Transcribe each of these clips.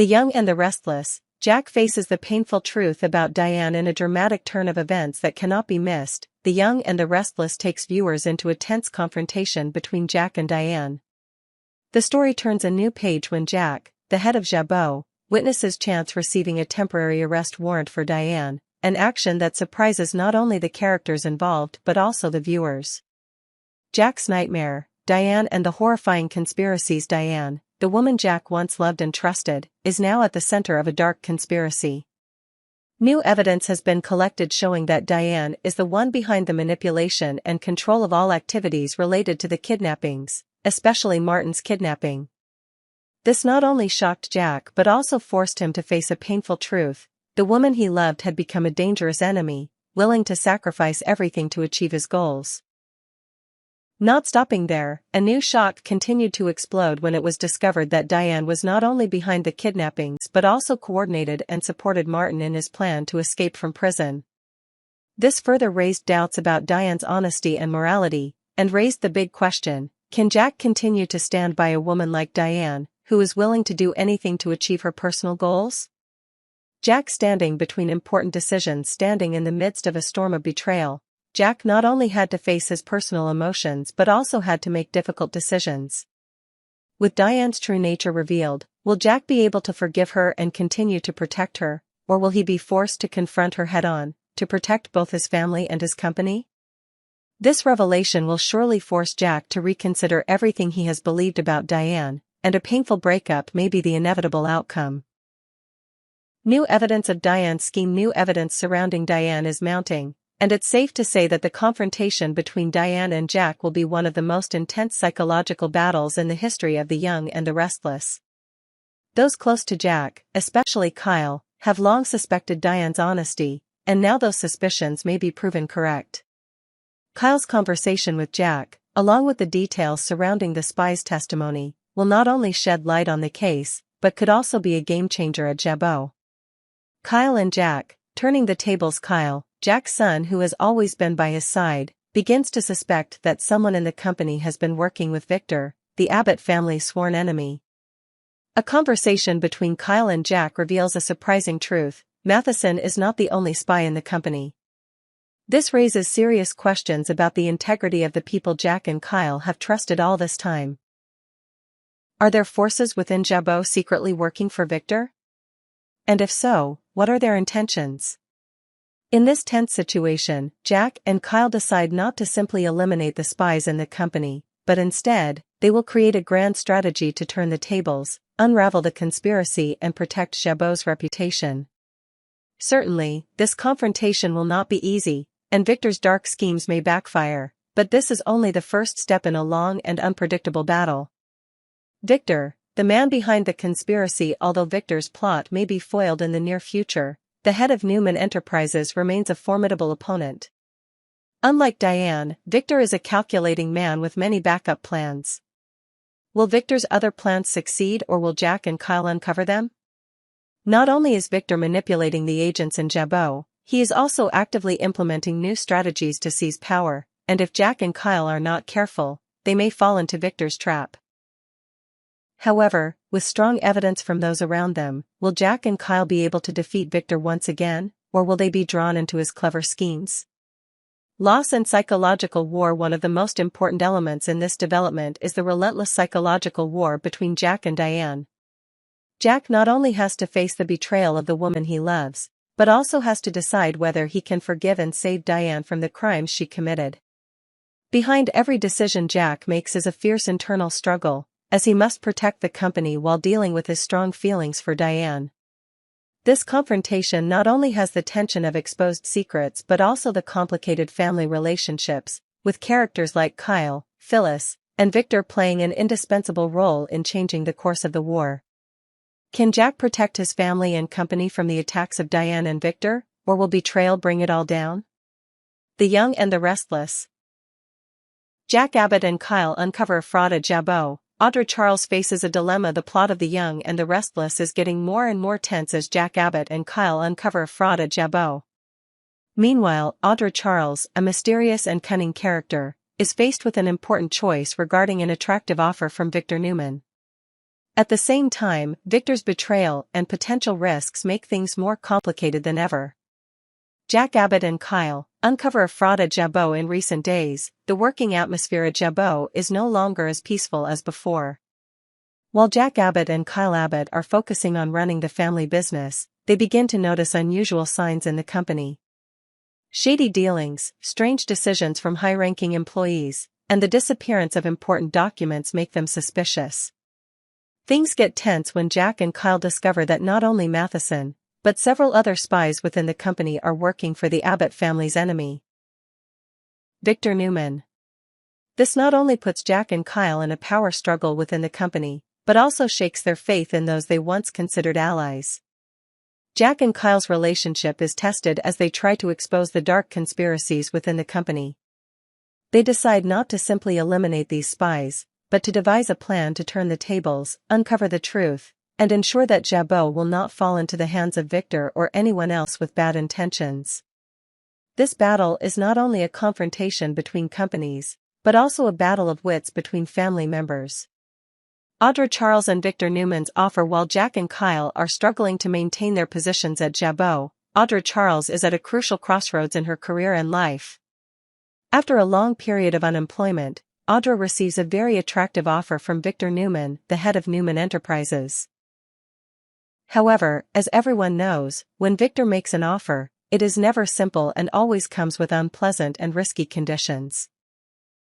The Young and the Restless, Jack faces the painful truth about Diane in a dramatic turn of events that cannot be missed. The Young and the Restless takes viewers into a tense confrontation between Jack and Diane. The story turns a new page when Jack, the head of Jabot, witnesses Chance receiving a temporary arrest warrant for Diane, an action that surprises not only the characters involved but also the viewers. Jack's nightmare, Diane and the horrifying conspiracies. Diane, the woman Jack once loved and trusted, is now at the center of a dark conspiracy. New evidence has been collected showing that Diane is the one behind the manipulation and control of all activities related to the kidnappings, especially Martin's kidnapping. This not only shocked Jack but also forced him to face a painful truth: the woman he loved had become a dangerous enemy, willing to sacrifice everything to achieve his goals. Not stopping there, a new shock continued to explode when it was discovered that Diane was not only behind the kidnappings but also coordinated and supported Martin in his plan to escape from prison. This further raised doubts about Diane's honesty and morality, and raised the big question: can Jack continue to stand by a woman like Diane, who is willing to do anything to achieve her personal goals? Jack standing between important decisions. Standing in the midst of a storm of betrayal, Jack not only had to face his personal emotions but also had to make difficult decisions. With Diane's true nature revealed, will Jack be able to forgive her and continue to protect her, or will he be forced to confront her head-on, to protect both his family and his company? This revelation will surely force Jack to reconsider everything he has believed about Diane, and a painful breakup may be the inevitable outcome. New evidence of Diane's scheme. New evidence surrounding Diane is mounting, and it's safe to say that the confrontation between Diane and Jack will be one of the most intense psychological battles in the history of The Young and the Restless. Those close to Jack, especially Kyle, have long suspected Diane's honesty, and now those suspicions may be proven correct. Kyle's conversation with Jack, along with the details surrounding the spy's testimony, will not only shed light on the case, but could also be a game-changer at Jabot. Kyle and Jack, turning the tables. Kyle, Jack's son who has always been by his side, begins to suspect that someone in the company has been working with Victor, the Abbott family's sworn enemy. A conversation between Kyle and Jack reveals a surprising truth: Matheson is not the only spy in the company. This raises serious questions about the integrity of the people Jack and Kyle have trusted all this time. Are there forces within Jabot secretly working for Victor? And if so, what are their intentions? In this tense situation, Jack and Kyle decide not to simply eliminate the spies in the company, but instead, they will create a grand strategy to turn the tables, unravel the conspiracy and protect Jabot's reputation. Certainly, this confrontation will not be easy, and Victor's dark schemes may backfire, but this is only the first step in a long and unpredictable battle. Victor, the man behind the conspiracy. Although Victor's plot may be foiled in the near future, the head of Newman Enterprises remains a formidable opponent. Unlike Diane, Victor is a calculating man with many backup plans. Will Victor's other plans succeed, or will Jack and Kyle uncover them? Not only is Victor manipulating the agents in Jabot, he is also actively implementing new strategies to seize power, and if Jack and Kyle are not careful, they may fall into Victor's trap. However, with strong evidence from those around them, will Jack and Kyle be able to defeat Victor once again, or will they be drawn into his clever schemes? Loss and psychological war. One of the most important elements in this development is the relentless psychological war between Jack and Diane. Jack not only has to face the betrayal of the woman he loves, but also has to decide whether he can forgive and save Diane from the crimes she committed. Behind every decision Jack makes is a fierce internal struggle, as he must protect the company while dealing with his strong feelings for Diane. This confrontation not only has the tension of exposed secrets but also the complicated family relationships, with characters like Kyle, Phyllis, and Victor playing an indispensable role in changing the course of the war. Can Jack protect his family and company from the attacks of Diane and Victor, or will betrayal bring it all down? The Young and the Restless. Jack Abbott and Kyle uncover a fraud at Jabot. Audra Charles faces a dilemma. The plot of The Young and the Restless is getting more and more tense as Jack Abbott and Kyle uncover a fraud at Jabot. Meanwhile, Audra Charles, a mysterious and cunning character, is faced with an important choice regarding an attractive offer from Victor Newman. At the same time, Victor's betrayal and potential risks make things more complicated than ever. Jack Abbott and Kyle uncover a fraud at Jabot. In recent days, the working atmosphere at Jabot is no longer as peaceful as before. While Jack Abbott and Kyle Abbott are focusing on running the family business, they begin to notice unusual signs in the company. Shady dealings, strange decisions from high-ranking employees, and the disappearance of important documents make them suspicious. Things get tense when Jack and Kyle discover that not only Matheson, but several other spies within the company are working for the Abbott family's enemy, Victor Newman. This not only puts Jack and Kyle in a power struggle within the company, but also shakes their faith in those they once considered allies. Jack and Kyle's relationship is tested as they try to expose the dark conspiracies within the company. They decide not to simply eliminate these spies, but to devise a plan to turn the tables, uncover the truth, and ensure that Jabot will not fall into the hands of Victor or anyone else with bad intentions. This battle is not only a confrontation between companies, but also a battle of wits between family members. Audra Charles and Victor Newman's offer. While Jack and Kyle are struggling to maintain their positions at Jabot, Audra Charles is at a crucial crossroads in her career and life. After a long period of unemployment, Audra receives a very attractive offer from Victor Newman, the head of Newman Enterprises. However, as everyone knows, when Victor makes an offer, it is never simple and always comes with unpleasant and risky conditions.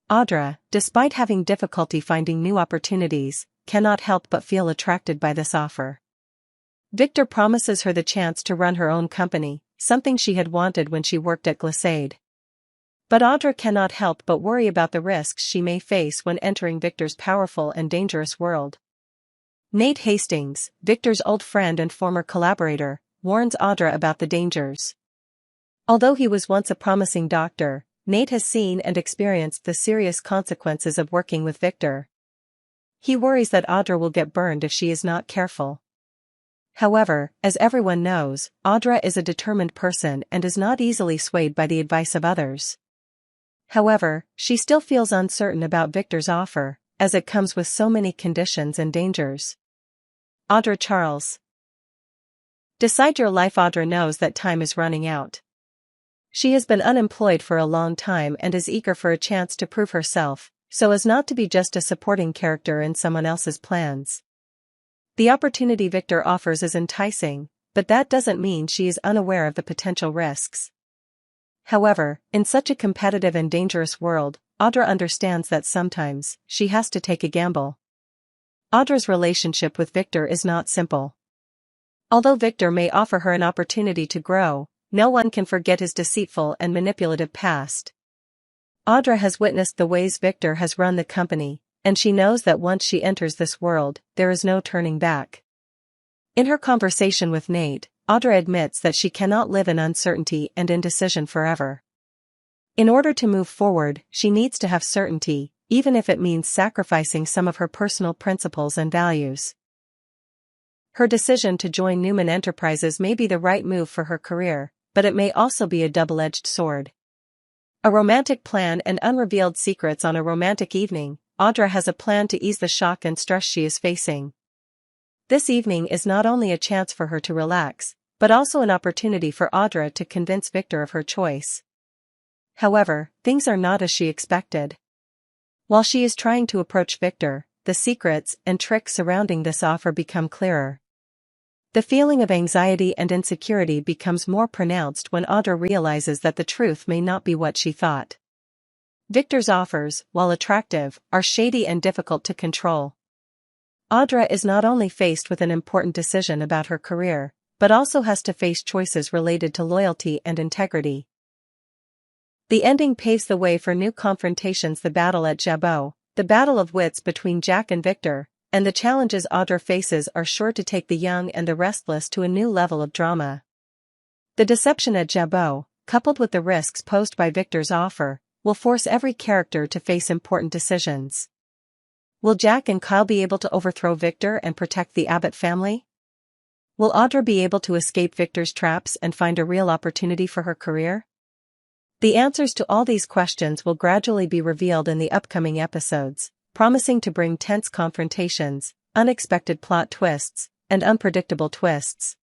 Audra, despite having difficulty finding new opportunities, cannot help but feel attracted by this offer. Victor promises her the chance to run her own company, something she had wanted when she worked at Glissade. But Audra cannot help but worry about the risks she may face when entering Victor's powerful and dangerous world. Nate Hastings, Victor's old friend and former collaborator, warns Audra about the dangers. Although he was once a promising doctor, Nate has seen and experienced the serious consequences of working with Victor. He worries that Audra will get burned if she is not careful. However, as everyone knows, Audra is a determined person and is not easily swayed by the advice of others. However, she still feels uncertain about Victor's offer, as it comes with so many conditions and dangers. Audra Charles. Decide your life. Audra knows that time is running out. She has been unemployed for a long time and is eager for a chance to prove herself, so as not to be just a supporting character in someone else's plans. The opportunity Victor offers is enticing, but that doesn't mean she is unaware of the potential risks. However, in such a competitive and dangerous world, Audra understands that sometimes she has to take a gamble. Audra's relationship with Victor is not simple. Although Victor may offer her an opportunity to grow, no one can forget his deceitful and manipulative past. Audra has witnessed the ways Victor has run the company, and she knows that once she enters this world, there is no turning back. In her conversation with Nate, Audra admits that she cannot live in uncertainty and indecision forever. In order to move forward, she needs to have certainty, even if it means sacrificing some of her personal principles and values. Her decision to join Newman Enterprises may be the right move for her career, but it may also be a double-edged sword. A romantic plan and unrevealed secrets. On a romantic evening, Audra has a plan to ease the shock and stress she is facing. This evening is not only a chance for her to relax, but also an opportunity for Audra to convince Victor of her choice. However, things are not as she expected. While she is trying to approach Victor, the secrets and tricks surrounding this offer become clearer. The feeling of anxiety and insecurity becomes more pronounced when Audra realizes that the truth may not be what she thought. Victor's offers, while attractive, are shady and difficult to control. Audra is not only faced with an important decision about her career, but also has to face choices related to loyalty and integrity. The ending paves the way for new confrontations. The battle at Jabot, the battle of wits between Jack and Victor, and the challenges Audra faces are sure to take the young and the restless to a new level of drama. The deception at Jabot, coupled with the risks posed by Victor's offer, will force every character to face important decisions. Will Jack and Kyle be able to overthrow Victor and protect the Abbott family? Will Audra be able to escape Victor's traps and find a real opportunity for her career? The answers to all these questions will gradually be revealed in the upcoming episodes, promising to bring tense confrontations, unexpected plot twists, and unpredictable twists.